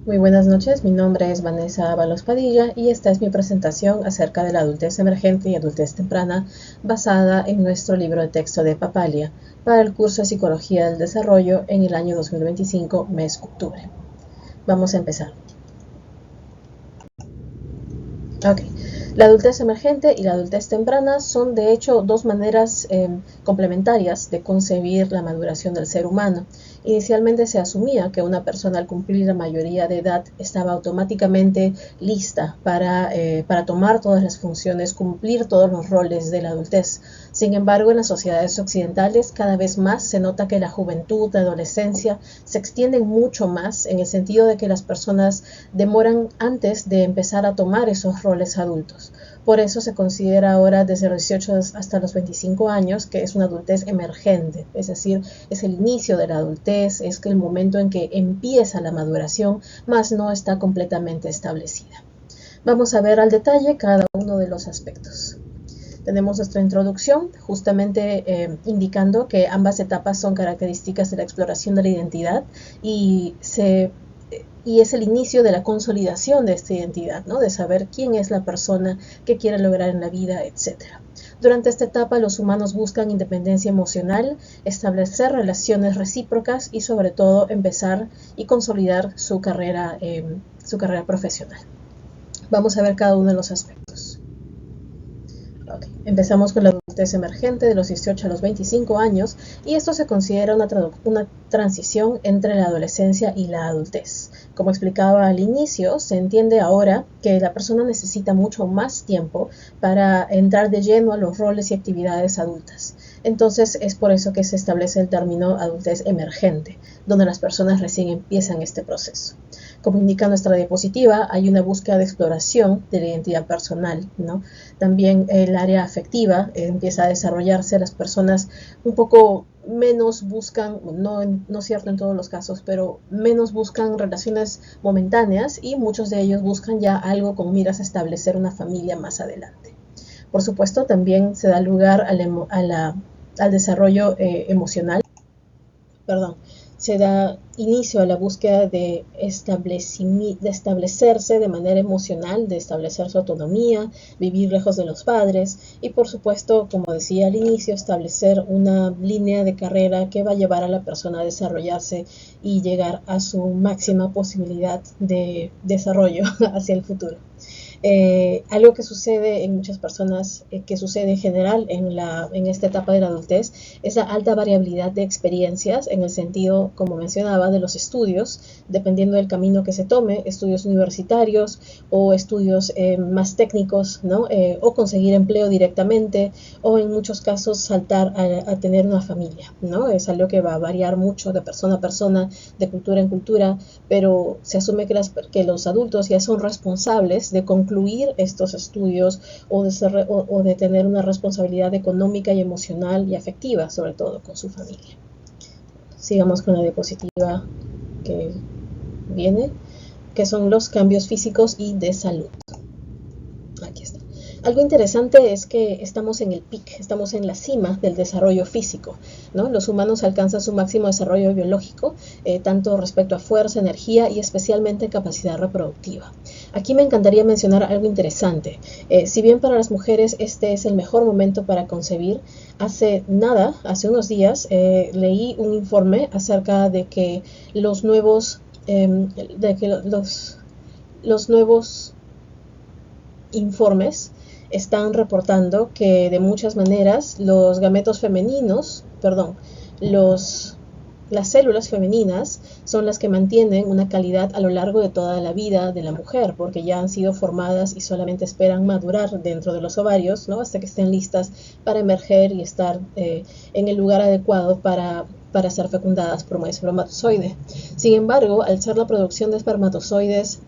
Muy buenas noches, mi nombre es Vanessa Ábalos Padilla y esta es mi presentación acerca de la adultez emergente y adultez temprana basada en nuestro libro de texto de Papalia para el curso de Psicología del Desarrollo en el año 2025, mes octubre. Vamos a empezar. Ok. La adultez emergente y la adultez temprana son de hecho dos maneras complementarias de concebir la maduración del ser humano. Inicialmente se asumía que una persona al cumplir la mayoría de edad estaba automáticamente lista para tomar todas las funciones, cumplir todos los roles de la adultez. Sin embargo, en las sociedades occidentales cada vez más se nota que la juventud, la adolescencia se extienden mucho más en el sentido de que las personas demoran antes de empezar a tomar esos roles adultos. Por eso se considera ahora desde los 18 hasta los 25 años que es una adultez emergente, es decir, es el inicio de la adultez, es el momento en que empieza la maduración, mas no está completamente establecida. Vamos a ver al detalle cada uno de los aspectos. Tenemos nuestra introducción, justamente indicando que ambas etapas son características de la exploración de la identidad y es el inicio de la consolidación de esta identidad, ¿no? De saber quién es la persona, qué quiere lograr en la vida, etc. Durante esta etapa los humanos buscan independencia emocional, establecer relaciones recíprocas y sobre todo empezar y consolidar su carrera profesional. Vamos a ver cada uno de los aspectos. Okay. Empezamos con la adultez emergente de los 18 a los 25 años y esto se considera una transición entre la adolescencia y la adultez. Como explicaba al inicio, se entiende ahora que la persona necesita mucho más tiempo para entrar de lleno a los roles y actividades adultas. Entonces es por eso que se establece el término adultez emergente, donde las personas recién empiezan este proceso. Como indica nuestra diapositiva, hay una búsqueda de exploración de la identidad personal, ¿no? También el área afectiva empieza a desarrollarse, las personas un poco menos buscan, no es cierto en todos los casos, pero menos buscan relaciones momentáneas y muchos de ellos buscan ya algo con miras a establecer una familia más adelante. Por supuesto, también se da lugar al desarrollo emocional, perdón, se da inicio a la búsqueda de establecerse de manera emocional, de establecer su autonomía, vivir lejos de los padres y por supuesto, como decía al inicio, establecer una línea de carrera que va a llevar a la persona a desarrollarse y llegar a su máxima posibilidad de desarrollo hacia el futuro. Algo que sucede en muchas personas, que sucede en general en esta etapa de la adultez, es la alta variabilidad de experiencias en el sentido, como mencionaba, de los estudios, dependiendo del camino que se tome, estudios universitarios o estudios más técnicos, ¿no? O conseguir empleo directamente o en muchos casos saltar a tener una familia, ¿no? Es algo que va a variar mucho de persona a persona, de cultura en cultura, pero se asume que los adultos ya son responsables de concluir estos estudios o de tener una responsabilidad económica y emocional y afectiva, sobre todo con su familia. Sigamos con la diapositiva que viene, que son los cambios físicos y de salud. Aquí está. Algo interesante es que estamos en el pic, estamos en la cima del desarrollo físico, ¿no? Los humanos alcanzan su máximo desarrollo biológico, tanto respecto a fuerza, energía y especialmente capacidad reproductiva. Aquí me encantaría mencionar algo interesante. Si bien para las mujeres este es el mejor momento para concebir, hace unos días, leí un informe acerca de que los nuevos informes están reportando que de muchas maneras los gametos femeninos, las células femeninas son las que mantienen una calidad a lo largo de toda la vida de la mujer, porque ya han sido formadas y solamente esperan madurar dentro de los ovarios, ¿no? Hasta que estén listas para emerger y estar en el lugar adecuado para ser fecundadas por un espermatozoide. Sin embargo, al ser la producción de espermatozoides,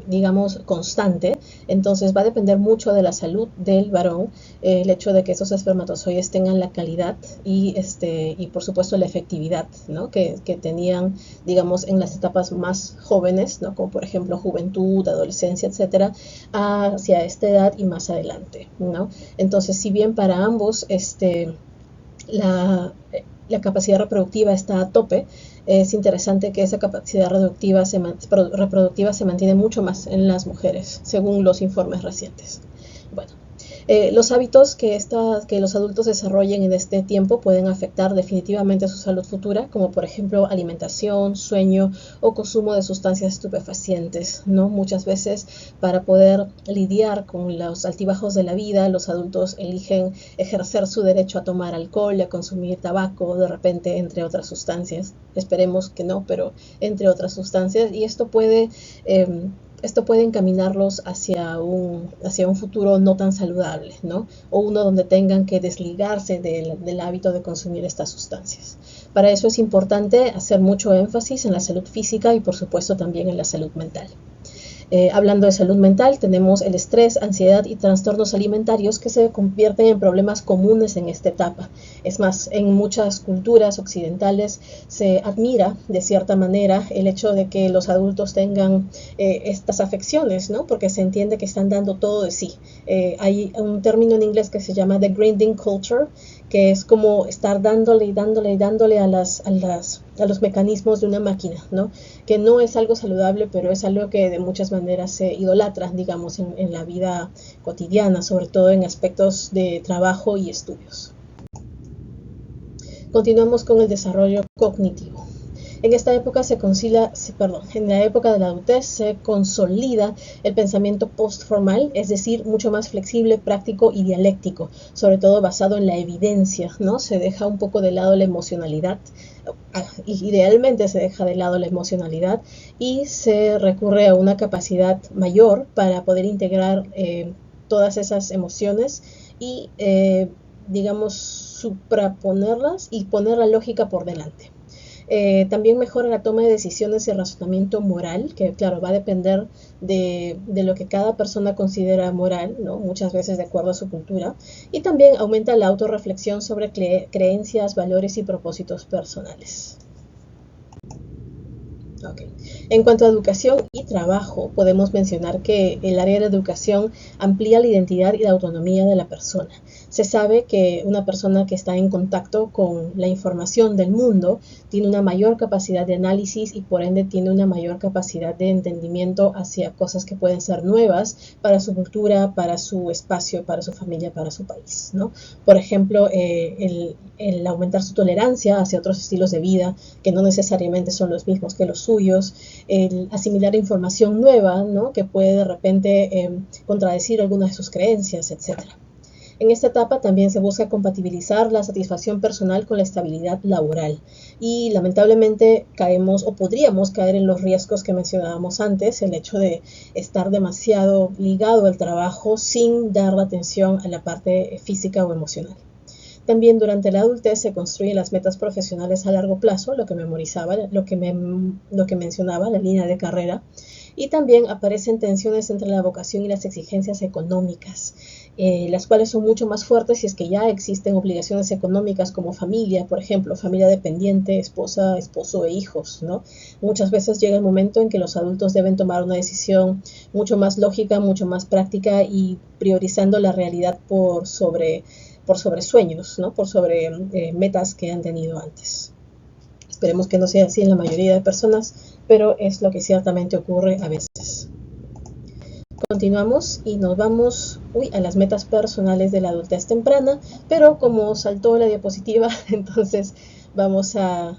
digamos, constante, entonces va a depender mucho de la salud del varón, el hecho de que esos espermatozoides tengan la calidad y por supuesto la efectividad, ¿no? que tenían, digamos, en las etapas más jóvenes, ¿no? Como por ejemplo juventud, adolescencia, etcétera, hacia esta edad y más adelante, ¿no? Entonces, si bien para ambos la capacidad reproductiva está a tope, es interesante que esa capacidad reproductiva se mantiene mucho más en las mujeres, según los informes recientes. Bueno, los hábitos que los adultos desarrollen en este tiempo pueden afectar definitivamente su salud futura, como por ejemplo alimentación, sueño o consumo de sustancias estupefacientes, ¿no? Muchas veces para poder lidiar con los altibajos de la vida, los adultos eligen ejercer su derecho a tomar alcohol, a consumir tabaco, de repente, entre otras sustancias. Esperemos que no, pero entre otras sustancias, y esto puede encaminarlos hacia un futuro no tan saludable, ¿no? O uno donde tengan que desligarse del hábito de consumir estas sustancias. Para eso es importante hacer mucho énfasis en la salud física y por supuesto también en la salud mental. Hablando de salud mental, tenemos el estrés, ansiedad y trastornos alimentarios que se convierten en problemas comunes en esta etapa. Es más, en muchas culturas occidentales se admira de cierta manera el hecho de que los adultos tengan estas afecciones, ¿no? Porque se entiende que están dando todo de sí. Hay un término en inglés que se llama the grinding culture, que es como estar dándole y dándole y dándole a los mecanismos de una máquina, ¿no? Que no es algo saludable, pero es algo que de muchas maneras se idolatra, digamos, en la vida cotidiana, sobre todo en aspectos de trabajo y estudios. Continuamos con el desarrollo cognitivo. En esta época en la época de la adultez se consolida el pensamiento postformal, es decir, mucho más flexible, práctico y dialéctico, sobre todo basado en la evidencia, ¿no? Se deja un poco de lado la emocionalidad, idealmente se deja de lado la emocionalidad y se recurre a una capacidad mayor para poder integrar todas esas emociones y, digamos, supraponerlas y poner la lógica por delante. También mejora la toma de decisiones y el razonamiento moral, que claro, va a depender de lo que cada persona considera moral, ¿no? Muchas veces de acuerdo a su cultura. Y también aumenta la autorreflexión sobre creencias, valores y propósitos personales. Okay. En cuanto a educación y trabajo, podemos mencionar que el área de la educación amplía la identidad y la autonomía de la persona. Se sabe que una persona que está en contacto con la información del mundo tiene una mayor capacidad de análisis y por ende tiene una mayor capacidad de entendimiento hacia cosas que pueden ser nuevas para su cultura, para su espacio, para su familia, para su país, ¿no? Por ejemplo, el aumentar su tolerancia hacia otros estilos de vida que no necesariamente son los mismos que los suyos, el asimilar información nueva, ¿no? Que puede de repente contradecir algunas de sus creencias, etc. En esta etapa también se busca compatibilizar la satisfacción personal con la estabilidad laboral y lamentablemente caemos o podríamos caer en los riesgos que mencionábamos antes, el hecho de estar demasiado ligado al trabajo sin dar la atención a la parte física o emocional. También durante la adultez se construyen las metas profesionales a largo plazo, lo que mencionaba, la línea de carrera, y también aparecen tensiones entre la vocación y las exigencias económicas, las cuales son mucho más fuertes si es que ya existen obligaciones económicas como familia, por ejemplo, familia dependiente, esposa, esposo e hijos, ¿no? Muchas veces llega el momento en que los adultos deben tomar una decisión mucho más lógica, mucho más práctica y priorizando la realidad por sobre sueños, ¿no? Por sobre metas que han tenido antes. Esperemos que no sea así en la mayoría de personas, pero es lo que ciertamente ocurre a veces. Continuamos y nos vamos a las metas personales de la adultez temprana, pero como saltó la diapositiva, entonces vamos a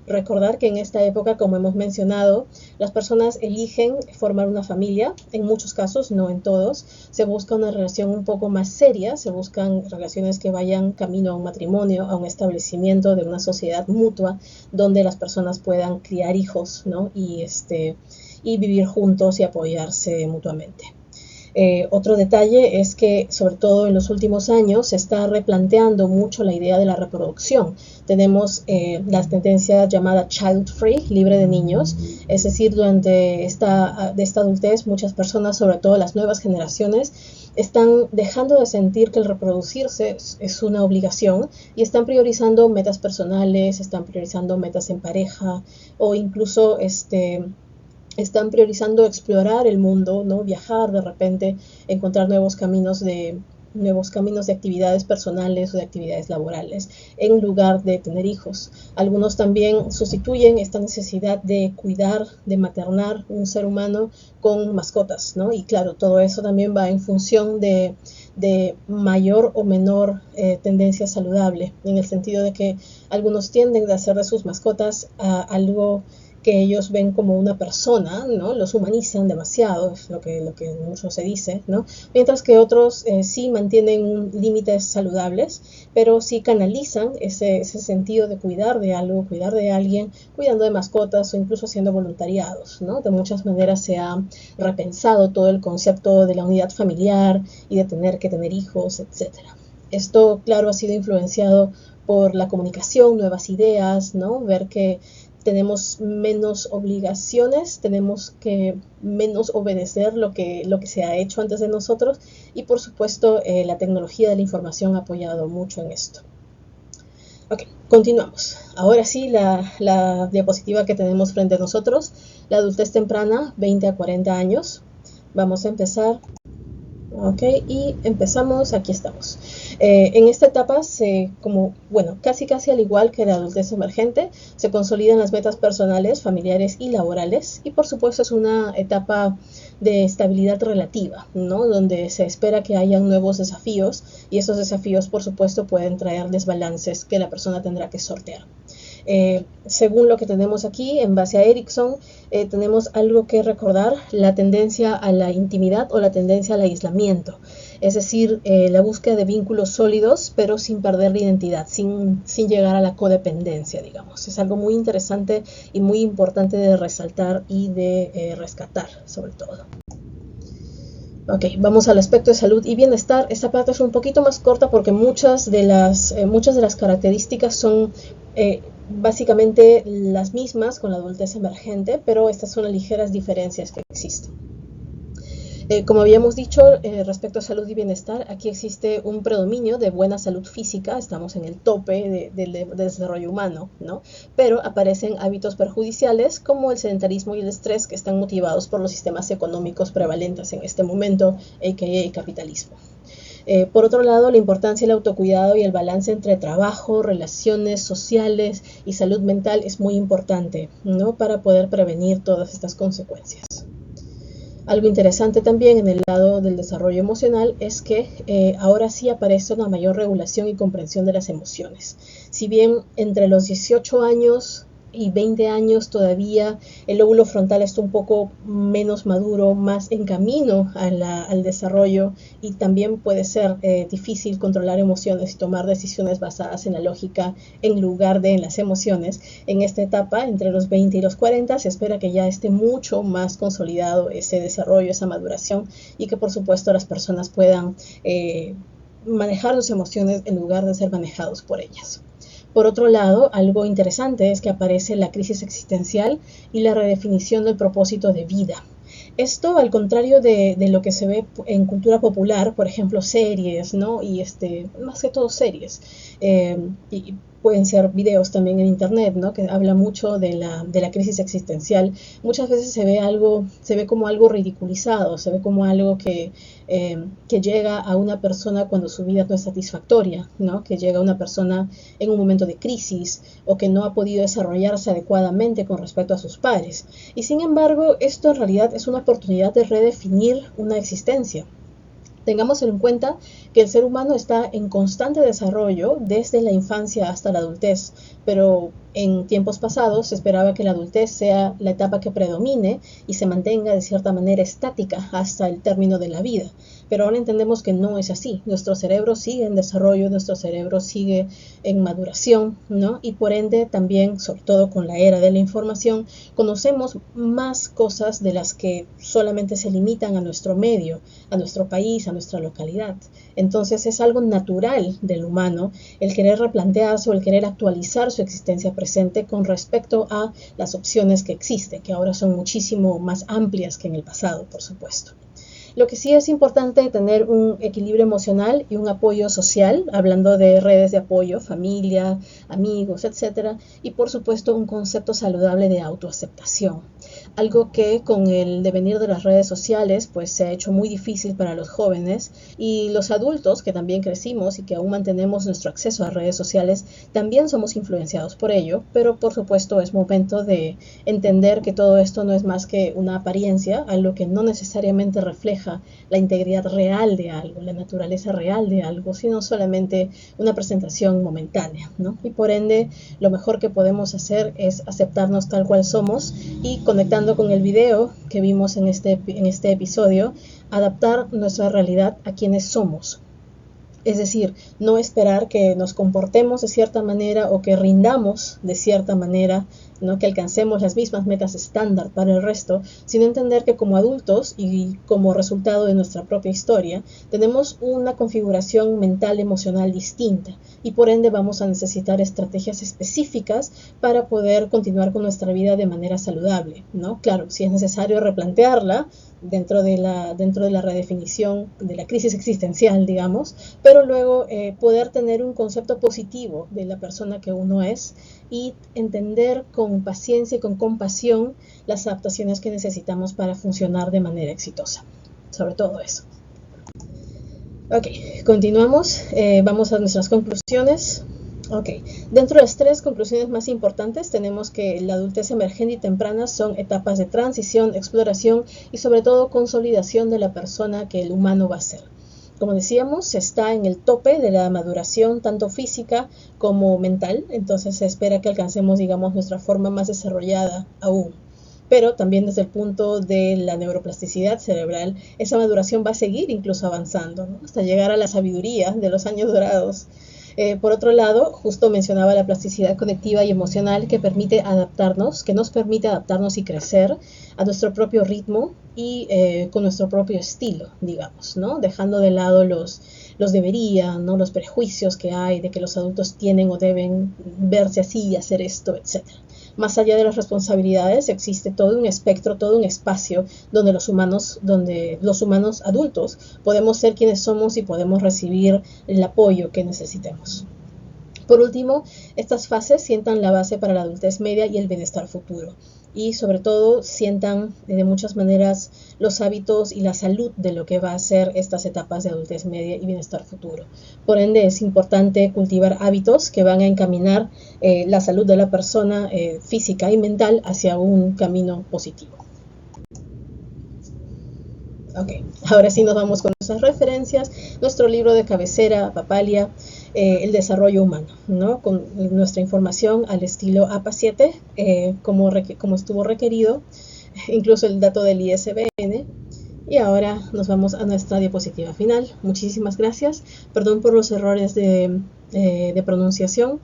recordar que en esta época, como hemos mencionado, las personas eligen formar una familia, en muchos casos, no en todos, se busca una relación un poco más seria, se buscan relaciones que vayan camino a un matrimonio, a un establecimiento de una sociedad mutua, donde las personas puedan criar hijos, ¿no? y vivir juntos y apoyarse mutuamente. Otro detalle es que, sobre todo en los últimos años, se está replanteando mucho la idea de la reproducción. Tenemos la tendencia llamada child free, libre de niños, es decir, durante esta adultez muchas personas, sobre todo las nuevas generaciones, están dejando de sentir que el reproducirse es una obligación y están priorizando metas personales, están priorizando metas en pareja o incluso están priorizando explorar el mundo, ¿no? Viajar de repente, encontrar nuevos caminos de nuevos caminos de actividades personales o de actividades laborales en lugar de tener hijos. Algunos también sustituyen esta necesidad de cuidar, de maternar un ser humano con mascotas, ¿no? Y claro, todo eso también va en función de mayor o menor tendencia saludable, en el sentido de que algunos tienden a hacer de sus mascotas algo que ellos ven como una persona, ¿no? Los humanizan demasiado, es lo que mucho se dice, ¿no? Mientras que otros sí mantienen límites saludables, pero sí canalizan ese sentido de cuidar de algo, cuidar de alguien, cuidando de mascotas o incluso haciendo voluntariados, ¿no? De muchas maneras se ha repensado todo el concepto de la unidad familiar y de tener que tener hijos, etcétera. Esto, claro, ha sido influenciado por la comunicación, nuevas ideas, ¿no? Ver que tenemos menos obligaciones, tenemos que menos obedecer lo que se ha hecho antes de nosotros y por supuesto la tecnología de la información ha apoyado mucho en esto. Ok, continuamos. Ahora sí, la diapositiva que tenemos frente a nosotros, la adultez temprana, 20 a 40 años. Vamos a empezar. Ok, y empezamos, aquí estamos. En esta etapa, casi al igual que la adultez emergente, se consolidan las metas personales, familiares y laborales, y por supuesto es una etapa de estabilidad relativa, ¿no? Donde se espera que hayan nuevos desafíos, y esos desafíos, por supuesto, pueden traer desbalances que la persona tendrá que sortear. Según lo que tenemos aquí, en base a Erikson, tenemos algo que recordar, la tendencia a la intimidad o la tendencia al aislamiento, es decir, la búsqueda de vínculos sólidos, pero sin perder la identidad, sin llegar a la codependencia, digamos. Es algo muy interesante y muy importante de resaltar y de rescatar, sobre todo. Ok, vamos al aspecto de salud y bienestar. Esta parte es un poquito más corta porque muchas de las características son básicamente las mismas con la adultez emergente, pero estas son las ligeras diferencias que existen. Como habíamos dicho, respecto a salud y bienestar, aquí existe un predominio de buena salud física, estamos en el tope del desarrollo humano, ¿no? Pero aparecen hábitos perjudiciales como el sedentarismo y el estrés que están motivados por los sistemas económicos prevalentes en este momento, a.k.a. capitalismo. Por otro lado, la importancia del autocuidado y el balance entre trabajo, relaciones sociales y salud mental es muy importante, ¿no? Para poder prevenir todas estas consecuencias. Algo interesante también en el lado del desarrollo emocional es que ahora sí aparece una mayor regulación y comprensión de las emociones. Si bien entre los 18 años y 20 años todavía el lóbulo frontal está un poco menos maduro, más en camino al desarrollo, y también puede ser difícil controlar emociones y tomar decisiones basadas en la lógica en lugar de en las emociones. En esta etapa, entre los 20 y los 40, se espera que ya esté mucho más consolidado ese desarrollo, esa maduración, y que por supuesto las personas puedan manejar sus emociones en lugar de ser manejados por ellas. Por otro lado, algo interesante es que aparece la crisis existencial y la redefinición del propósito de vida. Esto, al contrario de lo que se ve en cultura popular, por ejemplo, series, ¿no? Y más que todo series, y pueden ser videos también en internet, ¿no? Que habla mucho de la crisis existencial. Muchas veces se ve como algo ridiculizado, se ve como algo que llega a una persona cuando su vida no es satisfactoria, ¿no? Que llega a una persona en un momento de crisis o que no ha podido desarrollarse adecuadamente con respecto a sus pares. Y sin embargo, esto en realidad es una oportunidad de redefinir una existencia. Tengamos en cuenta que el ser humano está en constante desarrollo desde la infancia hasta la adultez, pero en tiempos pasados se esperaba que la adultez sea la etapa que predomine y se mantenga de cierta manera estática hasta el término de la vida. Pero ahora entendemos que no es así. Nuestro cerebro sigue en desarrollo, nuestro cerebro sigue en maduración, ¿no? Y por ende también, sobre todo con la era de la información, conocemos más cosas de las que solamente se limitan a nuestro medio, a nuestro país, a nuestra localidad. Entonces es algo natural del humano el querer replantearse o el querer actualizar su existencia presente con respecto a las opciones que existen, que ahora son muchísimo más amplias que en el pasado, por supuesto. Lo que sí es importante tener un equilibrio emocional y un apoyo social, hablando de redes de apoyo, familia, amigos, etcétera, y por supuesto un concepto saludable de autoaceptación. algo que con el devenir de las redes sociales pues se ha hecho muy difícil para los jóvenes, y los adultos que también crecimos y que aún mantenemos nuestro acceso a redes sociales también somos influenciados por ello, pero por supuesto es momento de entender que todo esto no es más que una apariencia, algo que no necesariamente refleja la integridad real de algo, la naturaleza real de algo, sino solamente una presentación momentánea, ¿no? Y por ende, lo mejor que podemos hacer es aceptarnos tal cual somos y, conectando con el video que vimos en este episodio, adaptar nuestra realidad a quienes somos. Es decir, no esperar que nos comportemos de cierta manera o que rindamos de cierta manera, ¿no? Que alcancemos las mismas metas estándar para el resto, sino entender que como adultos y como resultado de nuestra propia historia, tenemos una configuración mental emocional distinta y por ende vamos a necesitar estrategias específicas para poder continuar con nuestra vida de manera saludable, ¿no? Claro, si es necesario replantearla dentro de la redefinición de la crisis existencial, digamos, pero luego poder tener un concepto positivo de la persona que uno es y entender con paciencia y con compasión las adaptaciones que necesitamos para funcionar de manera exitosa. Sobre todo eso. Ok, continuamos. Vamos a nuestras conclusiones. Ok, dentro de las 3 conclusiones más importantes tenemos que la adultez emergente y temprana son etapas de transición, exploración y sobre todo consolidación de la persona que el humano va a ser. Como decíamos, se está en el tope de la maduración tanto física como mental, entonces se espera que alcancemos, digamos, nuestra forma más desarrollada aún. Pero también desde el punto de la neuroplasticidad cerebral, esa maduración va a seguir incluso avanzando, ¿no? Hasta llegar a la sabiduría de los años dorados. Por otro lado, justo mencionaba la plasticidad conectiva y emocional que nos permite adaptarnos y crecer a nuestro propio ritmo y con nuestro propio estilo, digamos, ¿no? Dejando de lado los deberían, ¿no? Los prejuicios que hay de que los adultos tienen o deben verse así y hacer esto, etc. Más allá de las responsabilidades existe todo un espectro, todo un espacio donde los humanos adultos podemos ser quienes somos y podemos recibir el apoyo que necesitemos. Por último, estas fases sientan la base para la adultez media y el bienestar futuro. Y sobre todo sientan de muchas maneras los hábitos y la salud de lo que va a ser estas etapas de adultez media y bienestar futuro. Por ende, es importante cultivar hábitos que van a encaminar la salud de la persona física y mental hacia un camino positivo. Ok, ahora sí nos vamos con nuestras referencias, nuestro libro de cabecera, Papalia, el desarrollo humano, ¿no? Con nuestra información al estilo APA 7, como estuvo requerido, incluso el dato del ISBN. Y ahora nos vamos a nuestra diapositiva final. Muchísimas gracias. Perdón por los errores de pronunciación.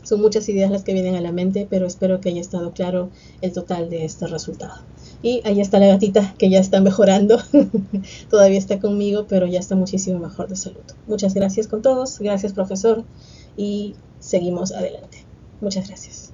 Son muchas ideas las que vienen a la mente, pero espero que haya estado claro el total de este resultado. Y ahí está la gatita que ya está mejorando. Todavía está conmigo, pero ya está muchísimo mejor de salud. Muchas gracias con todos. Gracias, profesor. Y seguimos adelante. Muchas gracias.